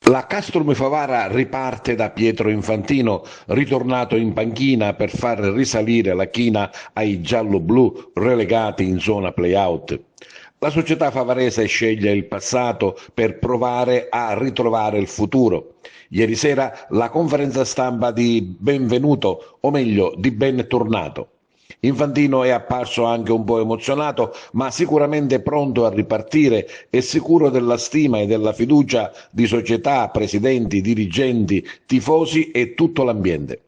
La Castrum Favara riparte da Pietro Infantino, ritornato in panchina per far risalire la china ai giallo-blu relegati in zona play-out. La società favarese sceglie il passato per provare a ritrovare il futuro. Ieri sera la conferenza stampa di benvenuto, o meglio di ben tornato. Infantino è apparso anche un po' emozionato, ma sicuramente pronto a ripartire e sicuro della stima e della fiducia di società, presidenti, dirigenti, tifosi e tutto l'ambiente.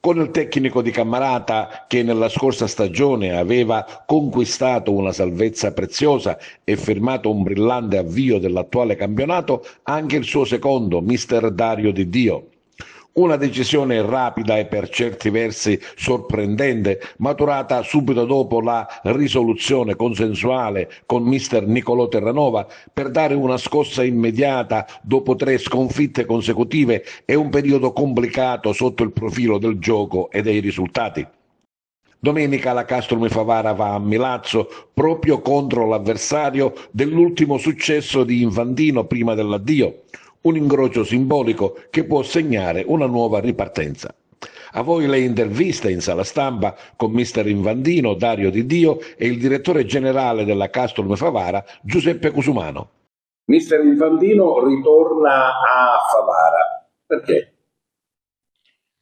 Con il tecnico di Cammarata, che nella scorsa stagione aveva conquistato una salvezza preziosa e firmato un brillante avvio dell'attuale campionato, anche il suo secondo, mister Dario Di Dio. Una decisione rapida e per certi versi sorprendente, maturata subito dopo la risoluzione consensuale con mister Nicolò Terranova per dare una scossa immediata dopo 3 sconfitte consecutive e un periodo complicato sotto il profilo del gioco e dei risultati. Domenica la Castrum Favara va a Milazzo proprio contro l'avversario dell'ultimo successo di Infantino prima dell'addio, un incrocio simbolico che può segnare una nuova ripartenza. A voi le interviste in sala stampa con mister Infantino, Dario Di Dio e il direttore generale della Castrum Favara, Giuseppe Cusumano. Mister Infantino ritorna a Favara. Perché?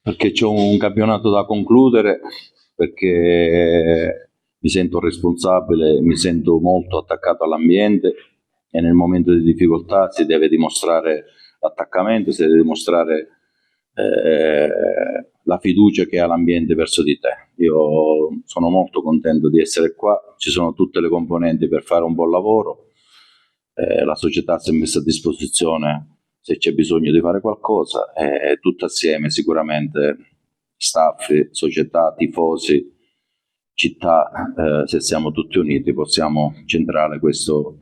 Perché c'è un campionato da concludere, perché mi sento responsabile, mi sento molto attaccato all'ambiente e nel momento di difficoltà si deve dimostrare l'attaccamento, si deve dimostrare la fiducia che ha l'ambiente verso di te. Io sono molto contento di essere qua, ci sono tutte le componenti per fare un buon lavoro, la società si è messa a disposizione se c'è bisogno di fare qualcosa, e tutto assieme sicuramente staff, società, tifosi, città, se siamo tutti uniti possiamo centrare questo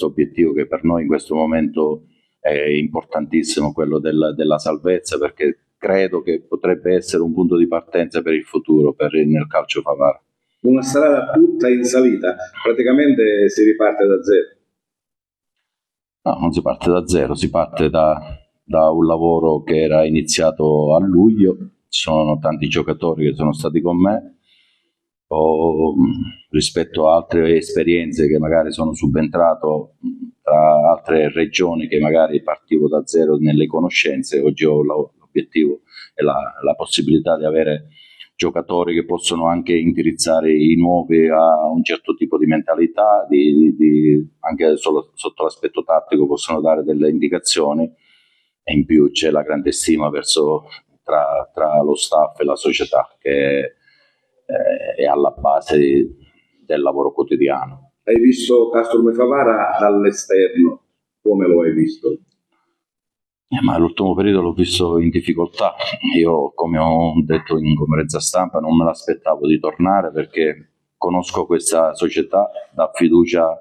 obiettivo che per noi in questo momento è importantissimo, quello della salvezza, perché credo che potrebbe essere un punto di partenza per il futuro nel calcio favara. Una strada tutta in salita, praticamente si riparte da zero. No, non si parte da zero, si parte da un lavoro che era iniziato a luglio, ci sono tanti giocatori che sono stati con me, rispetto a altre esperienze che magari sono subentrato tra altre regioni che magari partivo da zero nelle conoscenze. Oggi ho l'obiettivo e la possibilità di avere giocatori che possono anche indirizzare i nuovi a un certo tipo di mentalità, anche solo sotto l'aspetto tattico possono dare delle indicazioni, e in più c'è la grande stima tra lo staff e la società che è alla base del lavoro quotidiano. Hai visto Castrum Favara dall'esterno, come lo hai visto? Ma l'ultimo periodo l'ho visto in difficoltà. Io, come ho detto in conferenza stampa, non me l'aspettavo di tornare perché conosco questa società, dà fiducia,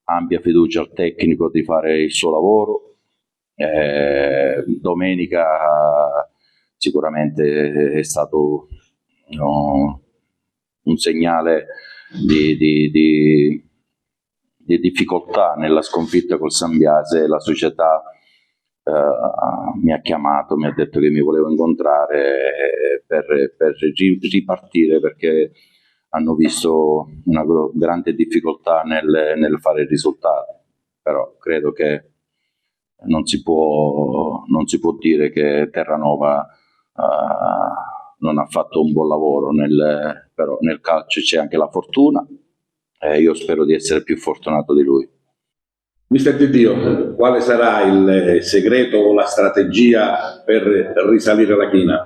ampia fiducia al tecnico di fare il suo lavoro. Domenica sicuramente è stato un segnale di difficoltà nella sconfitta col Sambiase. La società mi ha chiamato, mi ha detto che mi volevo incontrare per ripartire, perché hanno visto una grande difficoltà nel fare il risultato. Però credo che non si può dire che Terranova non ha fatto un buon lavoro, però nel calcio c'è anche la fortuna, e io spero di essere più fortunato di lui. Mister Di Dio, quale sarà il segreto o la strategia per risalire la china?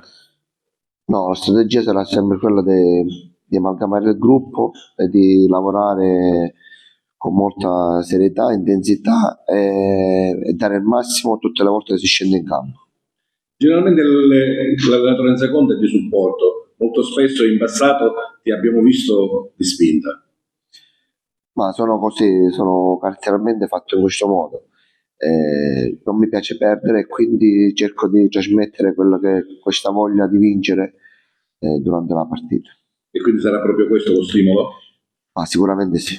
No, la strategia sarà sempre quella di amalgamare il gruppo e di lavorare con molta serietà, intensità e dare il massimo tutte le volte che si scende in campo. Generalmente l'allenatore in seconda è di supporto, molto spesso in passato ti abbiamo visto di spinta. Ma sono così, sono caratterialmente fatto in questo modo. Non mi piace perdere e quindi cerco di trasmettere questa voglia di vincere durante la partita. E quindi sarà proprio questo lo stimolo? Sicuramente sì.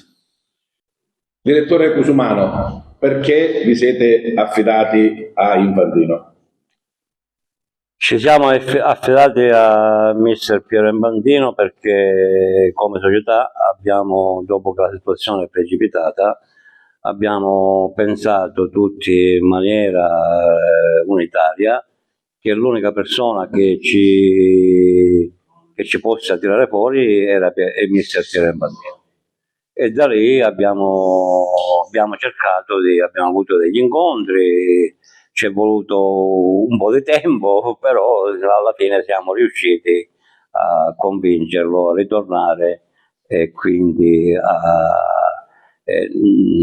Direttore Cusumano, Perché vi siete affidati a Infantino? Ci siamo affidati a mister Piero Infantino perché come società abbiamo, dopo che la situazione è precipitata, abbiamo pensato tutti in maniera unitaria che l'unica persona che ci possa tirare fuori era il mister Piero Infantino. E da lì abbiamo cercato abbiamo avuto degli incontri, ci è voluto un po' di tempo, però alla fine siamo riusciti a convincerlo a ritornare e quindi a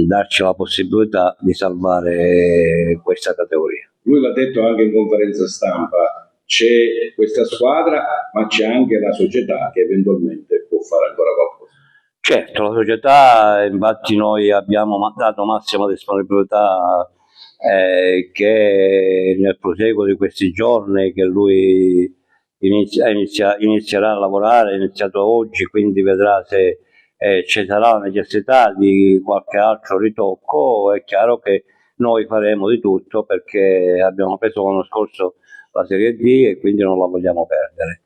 darci la possibilità di salvare questa categoria. Lui l'ha detto anche in conferenza stampa, c'è questa squadra ma c'è anche la società che eventualmente può fare ancora qualcosa. Certo, la società, infatti noi abbiamo dato massima disponibilità che nel proseguo di questi giorni che lui inizierà a lavorare, è iniziato oggi, quindi vedrà se ci sarà la necessità di qualche altro ritocco. È chiaro che noi faremo di tutto perché abbiamo preso l'anno scorso la Serie D e quindi non la vogliamo perdere.